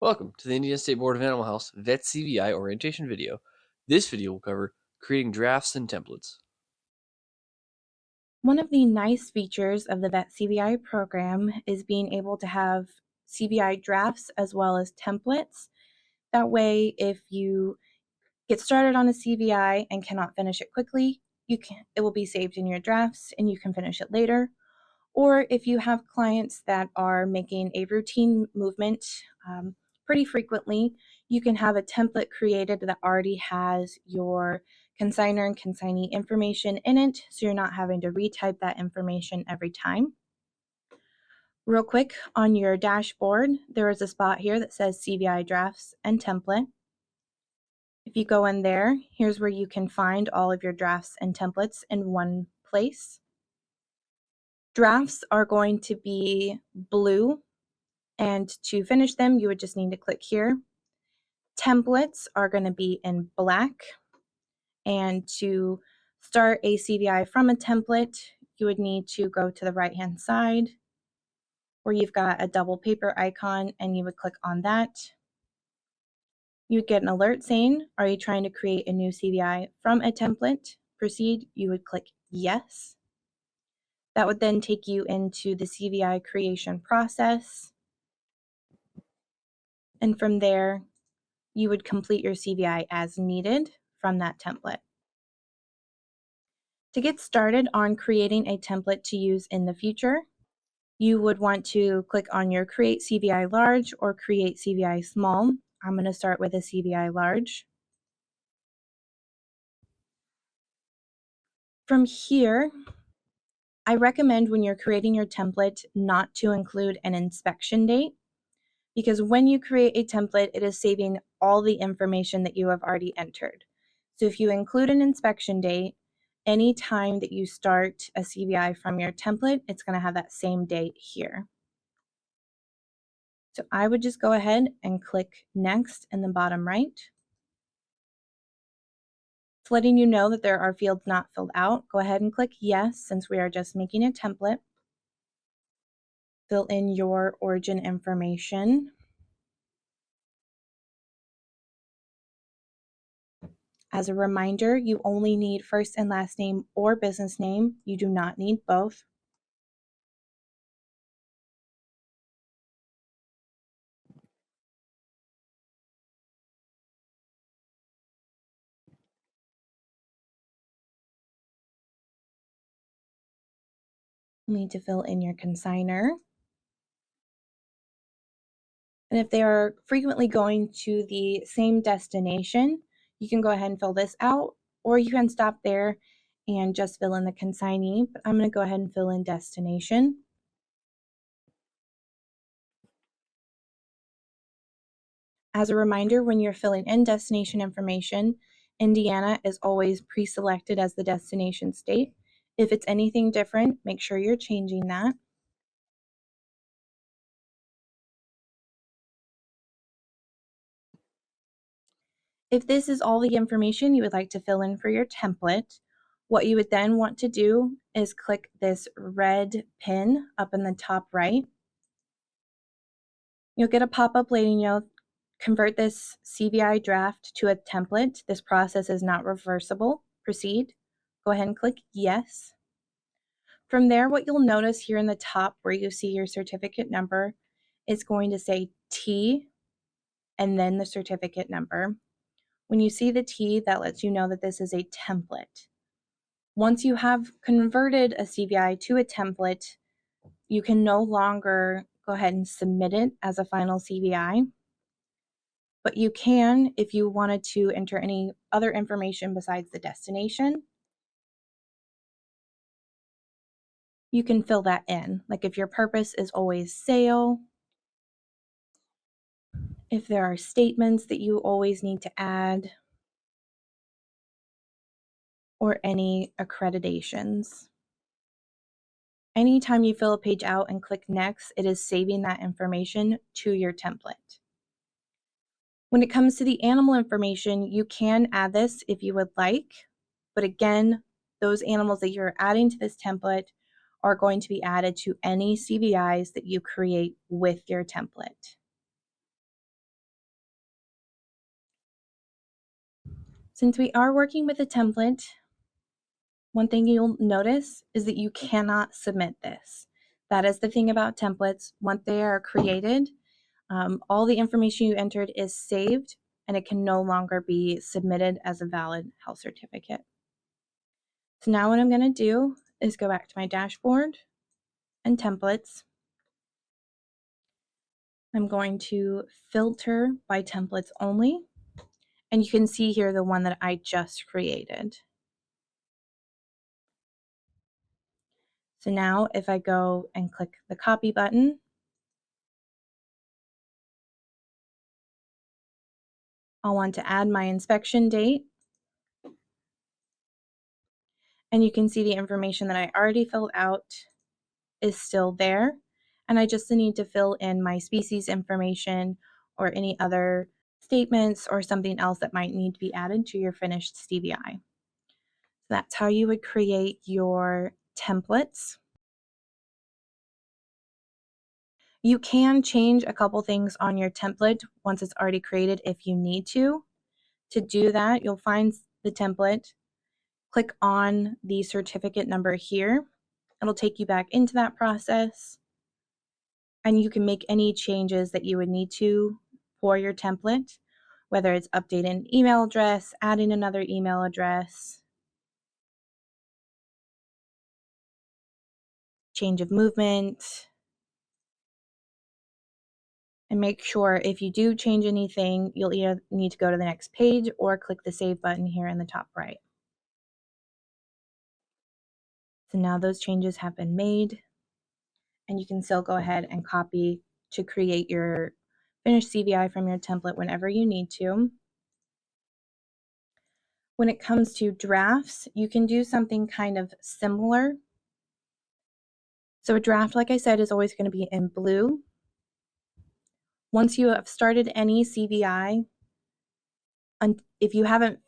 Welcome to the Indiana State Board of Animal Health VET-CVI orientation video. This video will cover creating drafts and templates. One of the nice features of the VET-CVI program is being able to have CVI drafts as well as templates. That way, if you get started on a CVI and cannot finish it quickly, it will be saved in your drafts and you can finish it later. Or if you have clients that are making a routine movement pretty frequently, you can have a template created that already has your consigner and consignee information in it, so you're not having to retype that information every time. Real quick, on your dashboard, there is a spot here that says CVI drafts and template. If you go in there, here's where you can find all of your drafts and templates in one place. Drafts are going to be blue, and to finish them, you would just need to click here. Templates are going to be in black, and to start a CVI from a template, you would need to go to the right-hand side where you've got a double paper icon, and you would click on that. You would get an alert saying, are you trying to create a new CVI from a template? Proceed. You would click yes. That would then take you into the CVI creation process. And from there, you would complete your CVI as needed from that template. To get started on creating a template to use in the future, you would want to click on your Create CVI Large or Create CVI Small. I'm going to start with a CVI Large. From here, I recommend when you're creating your template not to include an inspection date, because when you create a template, it is saving all the information that you have already entered. So if you include an inspection date, any time that you start a CVI from your template, it's going to have that same date here. So I would just go ahead and click Next in the bottom right. It's letting you know that there are fields not filled out. Go ahead and click Yes, since we are just making a template. Fill in your origin information. As a reminder, you only need first and last name or business name. You do not need both. You need to fill in your consigner. And if they are frequently going to the same destination, you can go ahead and fill this out, or you can stop there and just fill in the consignee. But I'm going to go ahead and fill in destination. As a reminder, when you're filling in destination information, Indiana is always pre-selected as the destination state. If it's anything different, make sure you're changing that. If this is all the information you would like to fill in for your template, what you would then want to do is click this red pin up in the top right. You'll get a pop-up letting you know, convert this CVI draft to a template. This process is not reversible. Proceed. Go ahead and click Yes. From there, what you'll notice here in the top where you see your certificate number is going to say T and then the certificate number. When you see the T, that lets you know that this is a template. Once you have converted a CVI to a template, you can no longer go ahead and submit it as a final CVI. But you can, if you wanted to enter any other information besides the destination, you can fill that in. Like if your purpose is always sale, if there are statements that you always need to add, or any accreditations. Anytime you fill a page out and click Next, it is saving that information to your template. When it comes to the animal information, you can add this if you would like, but again, those animals that you're adding to this template are going to be added to any CVIs that you create with your template. Since we are working with a template, one thing you'll notice is that you cannot submit this. That is the thing about templates. Once they are created, all the information you entered is saved and it can no longer be submitted as a valid health certificate. So now what I'm going to do is go back to my dashboard and templates. I'm going to filter by templates only, and you can see here the one that I just created. So now if I go and click the copy button, I'll want to add my inspection date. And you can see the information that I already filled out is still there. And I just need to fill in my species information or any other statements or something else that might need to be added to your finished CVI. So that's how you would create your templates. You can change a couple things on your template once it's already created if you need to. To do that, you'll find the template, click on the certificate number here. It'll take you back into that process, and you can make any changes that you would need to for your template, whether it's updating an email address, adding another email address, change of movement. And make sure if you do change anything, you'll either need to go to the next page or click the save button here in the top right. So now those changes have been made, and you can still go ahead and copy to create your finished CVI from your template whenever you need to. When it comes to drafts, you can do something kind of similar. So a draft, like I said, is always going to be in blue. Once you have started any CVI, if you haven't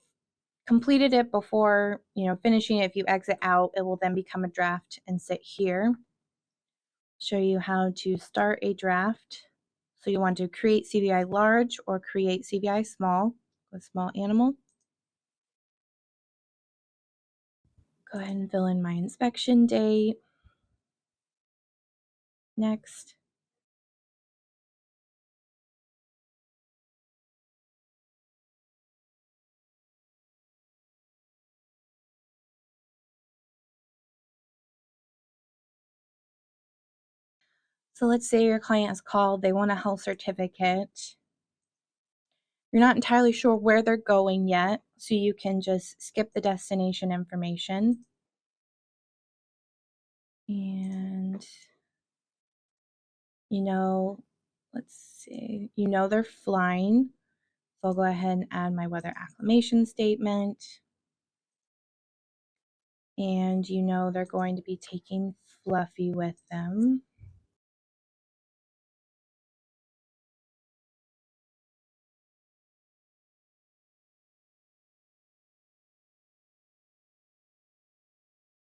completed it before, finishing it, if you exit out, it will then become a draft and sit here. Show you how to start a draft. So you want to create CVI large or create CVI small with small animal. Go ahead and fill in my inspection date. Next. So let's say your client has called, they want a health certificate. You're not entirely sure where they're going yet, so you can just skip the destination information. And, let's see, they're flying. So I'll go ahead and add my weather acclimation statement. And they're going to be taking Fluffy with them.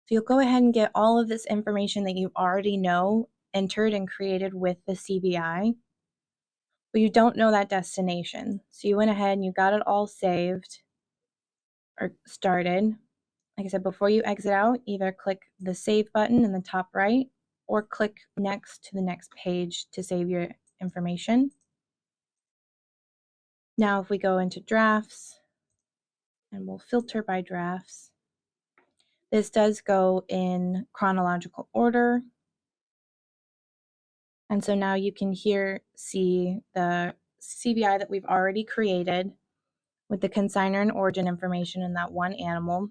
So you'll go ahead and get all of this information that you already know entered and created with the CVI, but you don't know that destination. So you went ahead and you got it all saved or started. Like I said, before you exit out, either click the save button in the top right or click next to the next page to save your information. Now if we go into drafts, and we'll filter by drafts, this does go in chronological order. And so now you can here see the CVI that we've already created with the consignor and origin information in that one animal.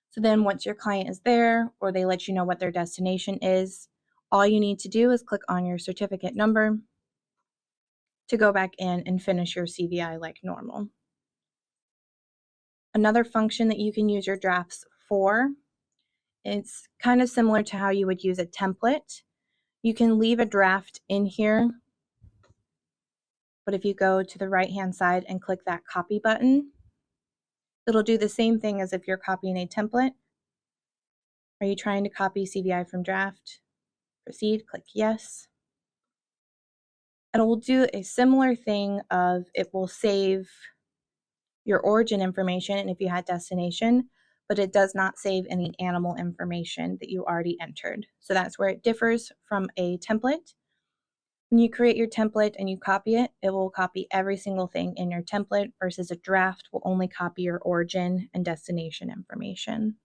So then once your client is there or they let you know what their destination is, all you need to do is click on your certificate number to go back in and finish your CVI like normal. Another function that you can use your drafts for, it's kind of similar to how you would use a template. You can leave a draft in here, but if you go to the right-hand side and click that copy button, it'll do the same thing as if you're copying a template. Are you trying to copy CVI from draft? Proceed, click yes. And it will do a similar thing of it will save your origin information and if you had destination, but it does not save any animal information that you already entered. So that's where it differs from a template. When you create your template and you copy it, it will copy every single thing in your template versus a draft will only copy your origin and destination information.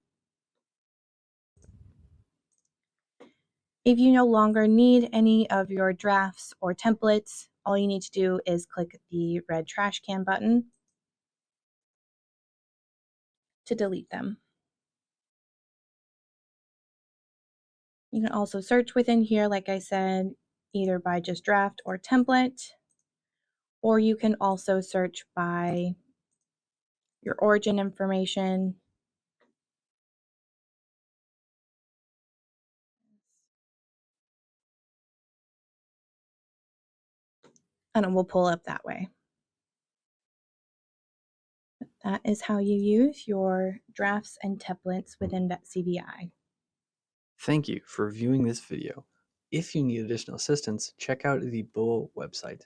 If you no longer need any of your drafts or templates, all you need to do is click the red trash can button to delete them. You can also search within here, like I said, either by just draft or template, or you can also search by your origin information. And it will pull up that way. That is how you use your drafts and templates within VET-CVI. Thank you for viewing this video. If you need additional assistance, check out the BOAH website.